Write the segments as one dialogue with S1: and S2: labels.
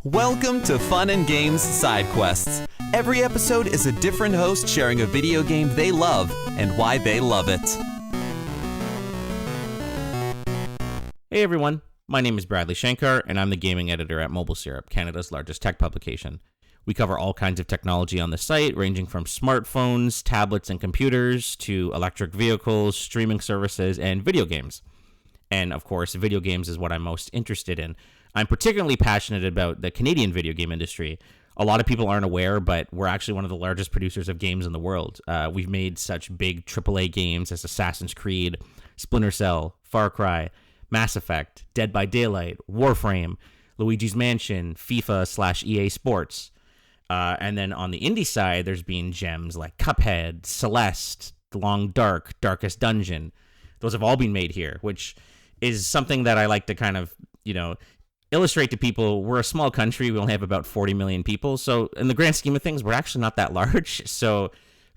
S1: Welcome to Fun and Games Side Quests. Every episode is a different host sharing a video game they love and why they love it.
S2: Hey everyone, my name is Bradley Shankar, and I'm the gaming editor at Mobile Syrup, Canada's largest tech publication. We cover all kinds of technology on the site, ranging from smartphones, tablets, and computers, to electric vehicles, streaming services, and video games. And of course, video games is what I'm most interested in. I'm particularly passionate about the Canadian video game industry. A lot of people aren't aware, but we're actually one of the largest producers of games in the world. We've made such big AAA games as Assassin's Creed, Splinter Cell, Far Cry, Mass Effect, Dead by Daylight, Warframe, Luigi's Mansion, FIFA/EA Sports. And then on the indie side, there's been gems like Cuphead, Celeste, The Long Dark, Darkest Dungeon. Those have all been made here, which is something that I like to kind of, illustrate to people. We're a small country. We only have about 40 million people. So in the grand scheme of things, we're actually not that large. So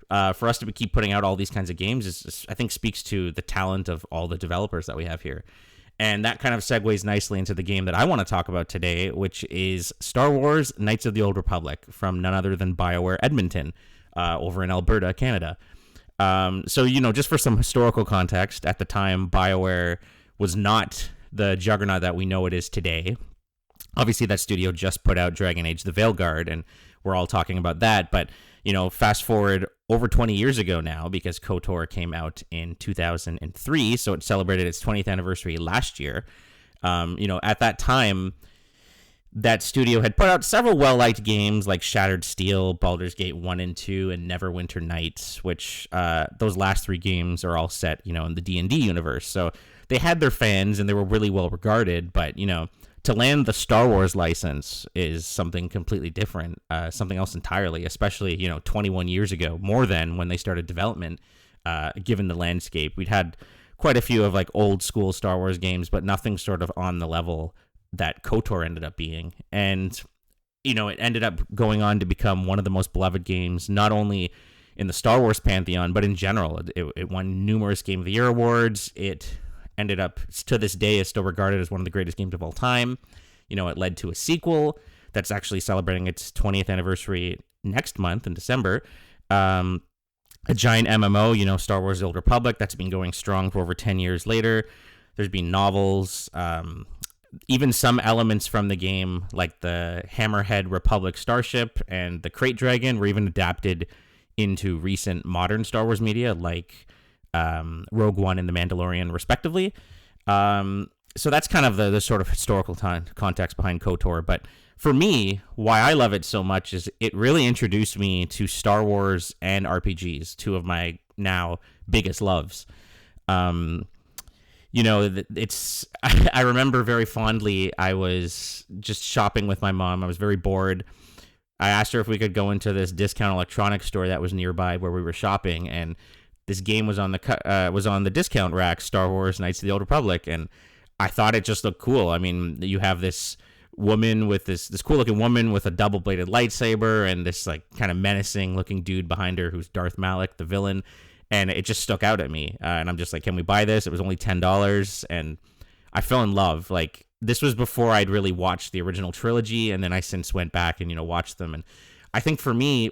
S2: for us to keep putting out all these kinds of games, is, I think, speaks to the talent of all the developers that we have here. And that kind of segues nicely into the game that I want to talk about today, which is Star Wars Knights of the Old Republic from none other than BioWare Edmonton over in Alberta, Canada. So, just for some historical context, at the time, BioWare was not the juggernaut that we know it is today. Obviously, that studio just put out Dragon Age: The Veilguard, and we're all talking about that. But, fast forward over 20 years ago now, because KOTOR came out in 2003, so it celebrated its 20th anniversary last year. At that time, that studio had put out several well-liked games like Shattered Steel, Baldur's Gate 1 and 2, and Neverwinter Nights, which those last three games are all set, in the D&D universe. So they had their fans and they were really well regarded, but, to land the Star Wars license is something completely different, something else entirely, especially, 21 years ago, more than when they started development, given the landscape. We'd had quite a few of like old school Star Wars games, but nothing sort of on the level that KOTOR ended up being. And, it ended up going on to become one of the most beloved games, not only in the Star Wars pantheon, but in general. It won numerous Game of the Year awards. It ended up, to this day, is still regarded as one of the greatest games of all time. It led to a sequel that's actually celebrating its 20th anniversary next month in December. A giant MMO, Star Wars: The Old Republic, that's been going strong for over 10 years later. There's been novels, even some elements from the game, like the Hammerhead Republic starship and the Crate Dragon, were even adapted into recent modern Star Wars media, like Rogue One and The Mandalorian, respectively. So that's kind of the sort of historical context behind KOTOR. But for me, why I love it so much is it really introduced me to Star Wars and RPGs, two of my now biggest loves. It's I remember very fondly, I was just shopping with my mom. I was very bored. I asked her if we could go into this discount electronics store that was nearby where we were shopping, and this game was on the discount rack, Star Wars Knights of the Old Republic, and I thought it just looked cool. I mean, you have this woman with this cool-looking woman with a double-bladed lightsaber and this like kind of menacing-looking dude behind her who's Darth Malak, the villain, and it just stuck out at me. And I'm just like, can we buy this? It was only $10, and I fell in love. Like, this was before I'd really watched the original trilogy, and then I since went back and, watched them. And I think for me,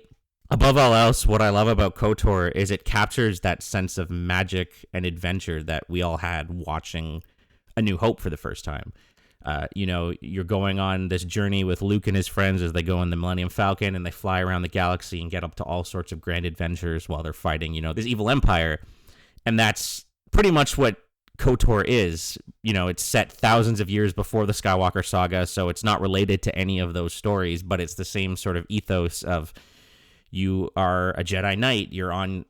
S2: above all else, what I love about KOTOR is it captures that sense of magic and adventure that we all had watching A New Hope for the first time. You're going on this journey with Luke and his friends as they go in the Millennium Falcon, and they fly around the galaxy and get up to all sorts of grand adventures while they're fighting, this evil empire. And that's pretty much what KOTOR is. It's set thousands of years before the Skywalker saga, so it's not related to any of those stories, but it's the same sort of ethos of you are a Jedi Knight, you're on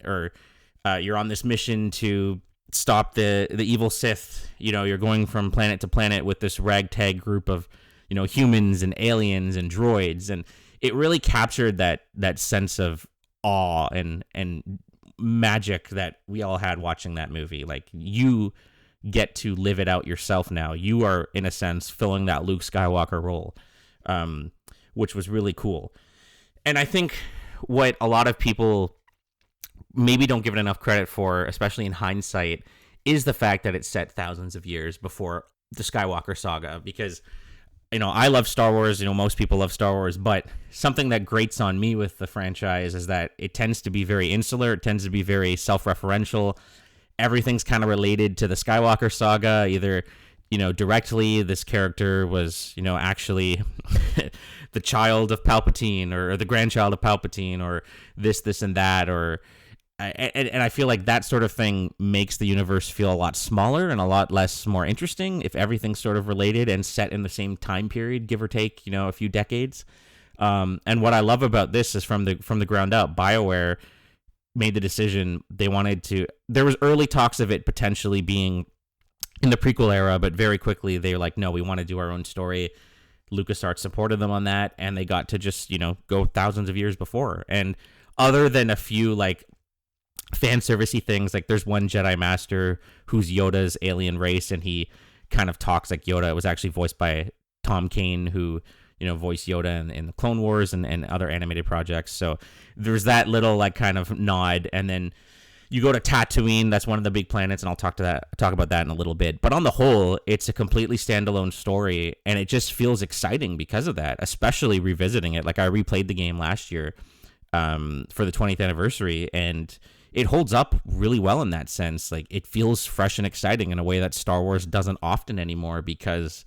S2: this mission to stop the evil Sith. You're going from planet to planet with this ragtag group of, humans and aliens and droids. And it really captured that sense of awe and magic that we all had watching that movie. Like, you get to live it out yourself now. You are, in a sense, filling that Luke Skywalker role, which was really cool. And I think what a lot of people maybe don't give it enough credit for, especially in hindsight, is the fact that it's set thousands of years before the Skywalker saga. Because I love Star Wars. Most people love Star Wars, but something that grates on me with the franchise is that it tends to be very insular. It tends to be very self-referential. Everything's kind of related to the Skywalker saga, either, directly this character was, actually the child of Palpatine or the grandchild of Palpatine or this, and that, or and I feel like that sort of thing makes the universe feel a lot smaller and a lot less more interesting if everything's sort of related and set in the same time period, give or take, a few decades. And what I love about this is from the ground up, BioWare made the decision they wanted to. There was early talks of it potentially being in the prequel era, but very quickly they were like, no, we want to do our own story. LucasArts supported them on that, and they got to just, go thousands of years before. And other than a few like fan servicey things, like there's one Jedi Master who's Yoda's alien race, and he kind of talks like Yoda. It was actually voiced by Tom Kane, who voiced Yoda in the Clone Wars and other animated projects. So there's that little like kind of nod. And then you go to Tatooine, that's one of the big planets, and I'll talk about that in a little bit. But on the whole, it's a completely standalone story, and it just feels exciting because of that, especially revisiting it. Like I replayed the game last year for the 20th anniversary, and it holds up really well in that sense. Like it feels fresh and exciting in a way that Star Wars doesn't often anymore, because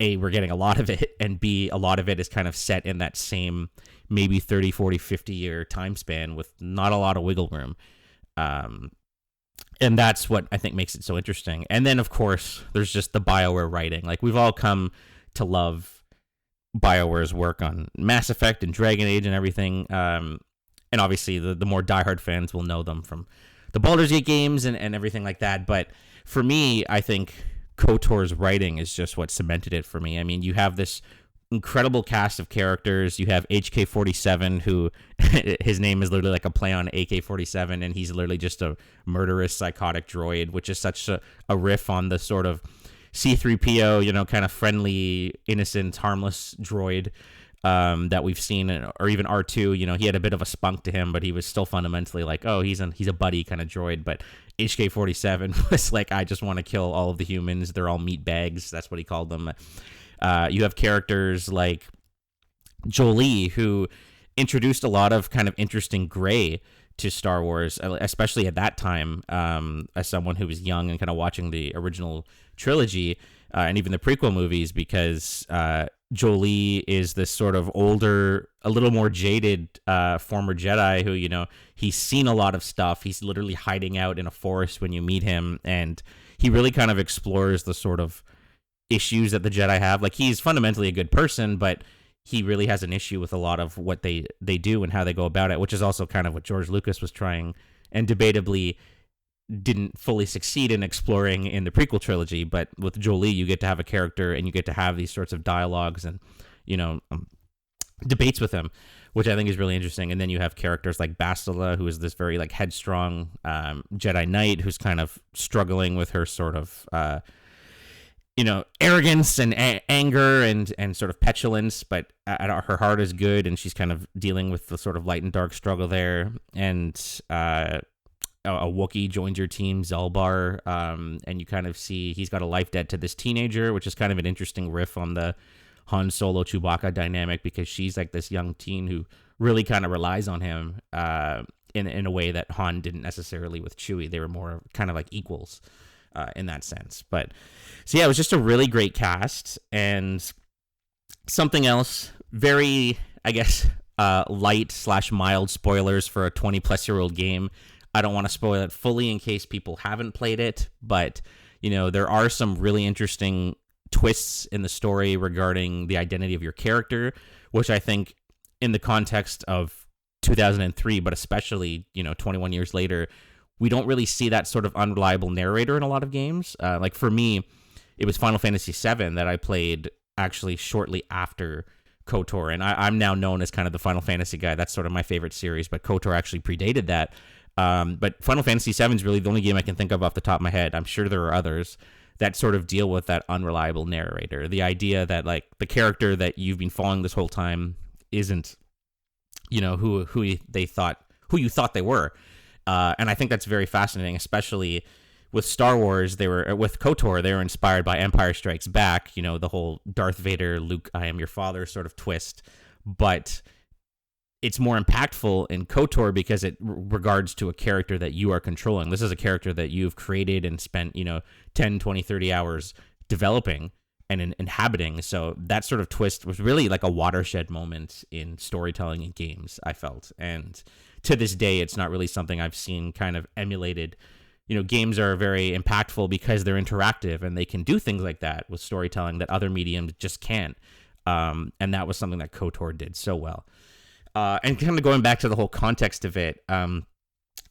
S2: A, we're getting a lot of it, and B, a lot of it is kind of set in that same maybe 30, 40, 50 year time span with not a lot of wiggle room. And that's what I think makes it so interesting. And then, of course, there's just the BioWare writing. Like we've all come to love BioWare's work on Mass Effect and Dragon Age and everything. And obviously the more diehard fans will know them from the Baldur's Gate games and everything like that. But for me, I think KOTOR's writing is just what cemented it for me. I mean, you have this incredible cast of characters. You have HK-47, who his name is literally like a play on AK-47, and he's literally just a murderous, psychotic droid, which is such a riff on the sort of C-3PO, kind of friendly, innocent, harmless droid that we've seen, or even R2. He had a bit of a spunk to him, but he was still fundamentally like, oh, he's a buddy kind of droid. But HK-47 was like, I just want to kill all of the humans. They're all meat bags. That's what he called them. You have characters like Jolie, who introduced a lot of kind of interesting gray to Star Wars, especially at that time, as someone who was young and kind of watching the original trilogy and even the prequel movies, because Jolie is this sort of older, a little more jaded former Jedi who, he's seen a lot of stuff. He's literally hiding out in a forest when you meet him, and he really kind of explores the sort of issues that the Jedi have. Like, he's fundamentally a good person, but he really has an issue with a lot of what they do and how they go about it, which is also kind of what George Lucas was trying and debatably didn't fully succeed in exploring in the prequel trilogy. But with Jolie, you get to have a character and you get to have these sorts of dialogues and, debates with him, which I think is really interesting. And then you have characters like Bastila, who is this very like headstrong Jedi Knight who's kind of struggling with her sort of arrogance and anger and sort of petulance, but her heart is good, and she's kind of dealing with the sort of light and dark struggle there. And a Wookiee joins your team, Zelbar, and you kind of see he's got a life debt to this teenager, which is kind of an interesting riff on the Han Solo Chewbacca dynamic, because she's like this young teen who really kind of relies on him in a way that Han didn't necessarily with Chewie. They were more kind of like equals in that sense. But so yeah, it was just a really great cast. And something else, very, I guess, light/mild spoilers for a 20-plus-year-old game. I don't want to spoil it fully in case people haven't played it, but there are some really interesting twists in the story regarding the identity of your character, which I think in the context of 2003, but especially 21 years later, we don't really see that sort of unreliable narrator in a lot of games. Like for me, it was Final Fantasy VII that I played actually shortly after KOTOR, and I'm now known as kind of the Final Fantasy guy. That's sort of my favorite series, but KOTOR actually predated that. But Final Fantasy VII is really the only game I can think of off the top of my head. I'm sure there are others that sort of deal with that unreliable narrator. The idea that like the character that you've been following this whole time isn't, who you thought they were. And I think that's very fascinating, especially with Star Wars, with KOTOR, they were inspired by Empire Strikes Back, the whole Darth Vader, Luke, I am your father sort of twist. But it's more impactful in KOTOR because it regards to a character that you are controlling. This is a character that you've created and spent, 10, 20, 30 hours developing and inhabiting. So that sort of twist was really like a watershed moment in storytelling in games, I felt. And to this day, it's not really something I've seen kind of emulated. Games are very impactful because they're interactive and they can do things like that with storytelling that other mediums just can't. And that was something that KOTOR did so well. And kind of going back to the whole context of it,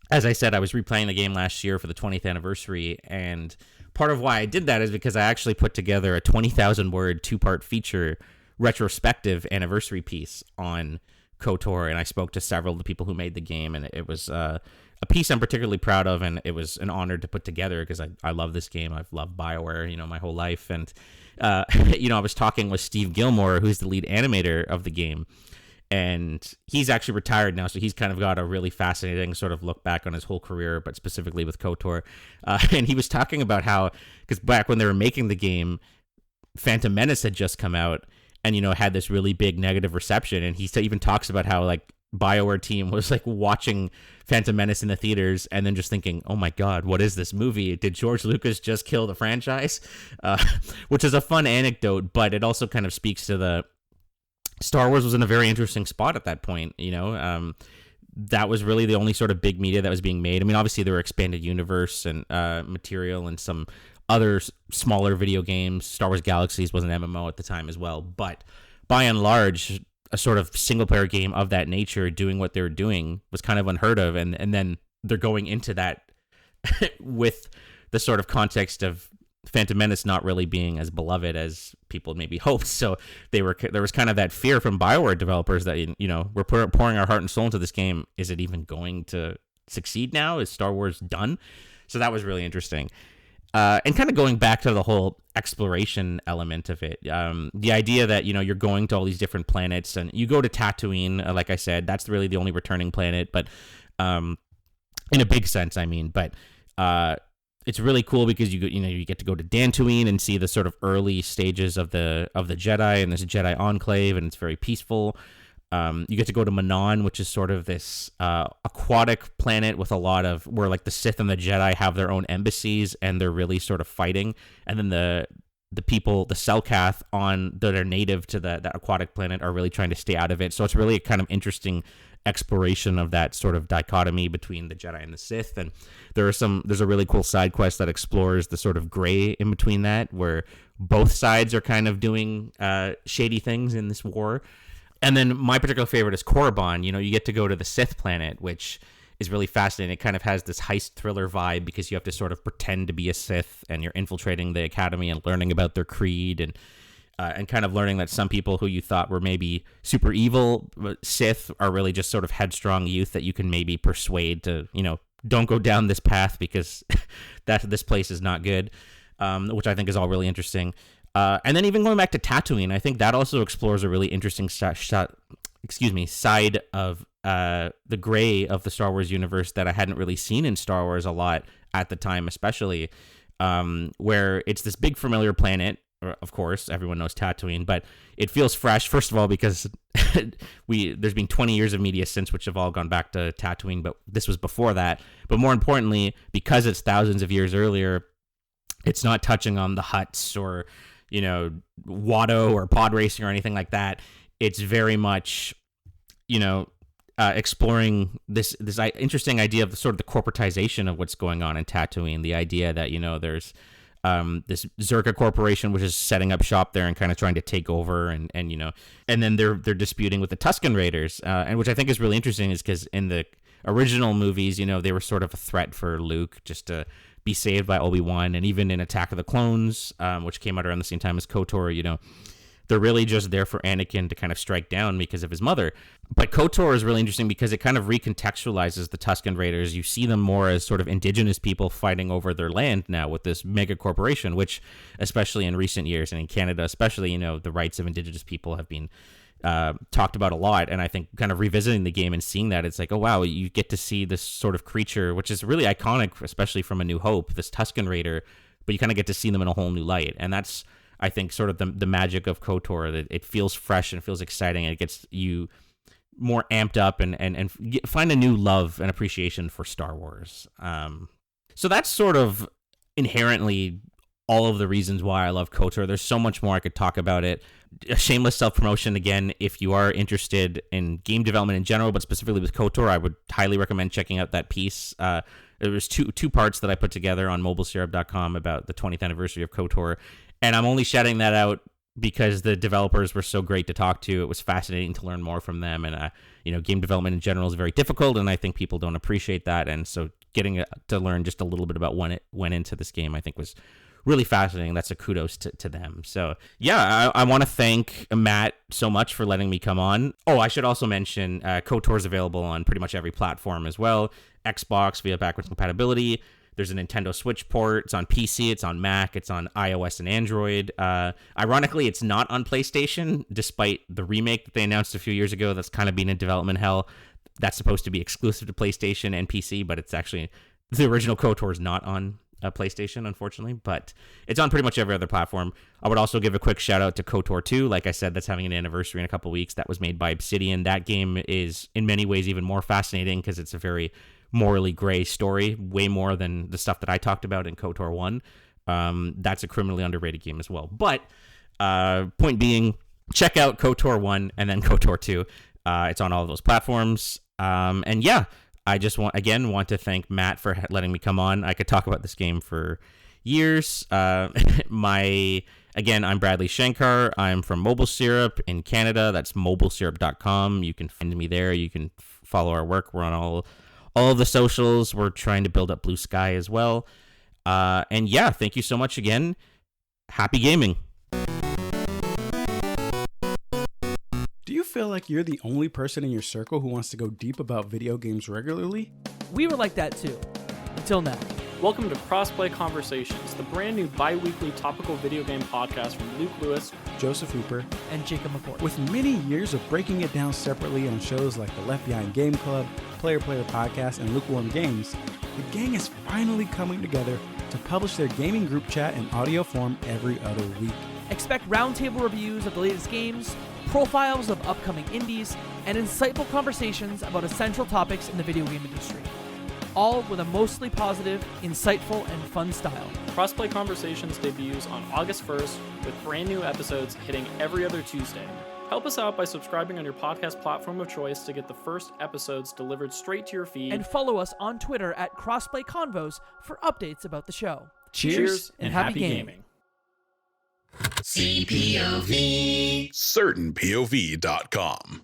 S2: as I said, I was replaying the game last year for the 20th anniversary, and part of why I did that is because I actually put together a 20,000 word 2-part feature retrospective anniversary piece on KOTOR, and I spoke to several of the people who made the game, and it was a piece I'm particularly proud of, and it was an honor to put together because I love this game. I've loved BioWare, my whole life, and I was talking with Steve Gilmore, who's the lead animator of the game, and he's actually retired now, so he's kind of got a really fascinating sort of look back on his whole career, but specifically with KOTOR. And he was talking about how, because back when they were making the game, Phantom Menace had just come out and, had this really big negative reception. And he even talks about how, like, BioWare team was, like, watching Phantom Menace in the theaters and then just thinking, oh, my God, what is this movie? Did George Lucas just kill the franchise? Which is a fun anecdote, but it also kind of speaks to the Star Wars was in a very interesting spot at that point, that was really the only sort of big media that was being made. I mean, obviously there were expanded universe and material and some other smaller video games. Star Wars Galaxies was an MMO at the time as well. But by and large, a sort of single-player game of that nature doing what they were doing was kind of unheard of. And then they're going into that with the sort of context of Phantom Menace not really being as beloved as people maybe hoped. So there was kind of that fear from BioWare developers that, we're pouring our heart and soul into this game. Is it even going to succeed now? Is Star Wars done? So that was really interesting. And kind of going back to the whole exploration element of it, the idea that, you're going to all these different planets and you go to Tatooine, like I said, that's really the only returning planet, but in a big sense, I mean, but it's really cool because you get to go to Dantooine and see the sort of early stages of the Jedi and this Jedi enclave, and it's very peaceful. You get to go to Manon, which is sort of this aquatic planet with a lot of where like the Sith and the Jedi have their own embassies and they're really sort of fighting, and then the people, the Selkath that are native to that aquatic planet are really trying to stay out of it. So it's really a kind of interesting exploration of that sort of dichotomy between the Jedi and the Sith. And there's a really cool side quest that explores the sort of gray in between that, where both sides are kind of doing shady things in this war. And then my particular favorite is Korriban. You get to go to the Sith planet, which is really fascinating. It kind of has this heist thriller vibe because you have to sort of pretend to be a Sith and you're infiltrating the academy and learning about their creed and kind of learning that some people who you thought were maybe super evil Sith are really just sort of headstrong youth that you can maybe persuade to, don't go down this path because this place is not good, which I think is all really interesting. And then even going back to Tatooine, I think that also explores a really interesting side of the gray of the Star Wars universe that I hadn't really seen in Star Wars a lot at the time, especially where it's this big familiar planet. Of course, everyone knows Tatooine, but it feels fresh, first of all, because there's been 20 years of media since which have all gone back to Tatooine, but this was before that. But more importantly, because it's thousands of years earlier, it's not touching on the Hutts or, Watto or pod racing or anything like that. It's very much, exploring this interesting idea of the sort of the corporatization of what's going on in Tatooine. The idea that, there's this Zerka corporation, which is setting up shop there and kind of trying to take over, and then they're disputing with the Tusken Raiders, and which I think is really interesting is because in the original movies, they were sort of a threat for Luke just to be saved by Obi-Wan, and even in Attack of the Clones, which came out around the same time as KOTOR, they're really just there for Anakin to kind of strike down because of his mother. But KOTOR is really interesting because it kind of recontextualizes the Tusken Raiders. You see them more as sort of indigenous people fighting over their land now with this mega corporation, which, especially in recent years and in Canada especially, the rights of indigenous people have been talked about a lot. And I think kind of revisiting the game and seeing that, it's like, oh, wow, you get to see this sort of creature, which is really iconic, especially from A New Hope, this Tusken Raider, but you kind of get to see them in a whole new light. And that's, I think, sort of the magic of KOTOR, that it feels fresh and feels exciting, and it gets you more amped up and find a new love and appreciation for Star Wars. So that's sort of inherently all of the reasons why I love KOTOR. There's so much more I could talk about it. A shameless self-promotion again, if you are interested in game development in general, but specifically with KOTOR, I would highly recommend checking out that piece. There was two parts that I put together on mobilesyrup.com about the 20th anniversary of KOTOR, and I'm only shouting that out because the developers were so great to talk to. It was fascinating to learn more from them, and game development in general is very difficult, and I think people don't appreciate that. And so getting to learn just a little bit about when it went into this game, I think was really fascinating. That's a kudos to them. So yeah, I want to thank Matt so much for letting me come on. Oh, I should also mention KOTOR is available on pretty much every platform as well. Xbox via backwards compatibility. There's a Nintendo Switch port. It's on PC. It's on Mac. It's on iOS and Android. Ironically, it's not on PlayStation, despite the remake that they announced a few years ago that's kind of been in development hell. That's supposed to be exclusive to PlayStation and PC, but it's actually, the original KOTOR is not on PlayStation, unfortunately, but it's on pretty much every other platform. I would also give a quick shout out to KOTOR 2. Like I said, that's having an anniversary in a couple weeks. That was made by Obsidian. That game is in many ways even more fascinating because it's a very morally gray story, way more than the stuff that I talked about in KOTOR 1. That's a criminally underrated game as well. But point being, check out KOTOR 1 and then KOTOR 2. It's on all of those platforms. And yeah, I just want to thank Matt for letting me come on. I could talk about this game for years. I'm Bradley Shankar. I'm from Mobile Syrup in Canada. That's mobilesyrup.com. You can find me there. You can follow our work. We're on all of the socials. We're trying to build up Blue Sky as well. And yeah, thank you so much again. Happy gaming.
S3: Do you feel like you're the only person in your circle who wants to go deep about video games regularly?
S4: We were like that too, until now.
S5: Welcome to Crossplay Conversations, the brand new bi-weekly topical video game podcast from Luke Lewis,
S3: Joseph Hooper,
S4: and Jacob McCoy.
S3: With many years of breaking it down separately on shows like the Left Behind Game Club, Player Podcast, and Lukewarm Games, the gang is finally coming together to publish their gaming group chat in audio form every other week.
S4: Expect roundtable reviews of the latest games, profiles of upcoming indies, and insightful conversations about essential topics in the video game industry. All with a mostly positive, insightful, and fun style.
S5: Crossplay Conversations debuts on August 1st with brand new episodes hitting every other Tuesday. Help us out by subscribing on your podcast platform of choice to get the first episodes delivered straight to your feed.
S4: And follow us on Twitter at Crossplay Convos for updates about the show.
S3: Cheers
S4: and happy gaming.
S6: CPOV. CertainPOV.com.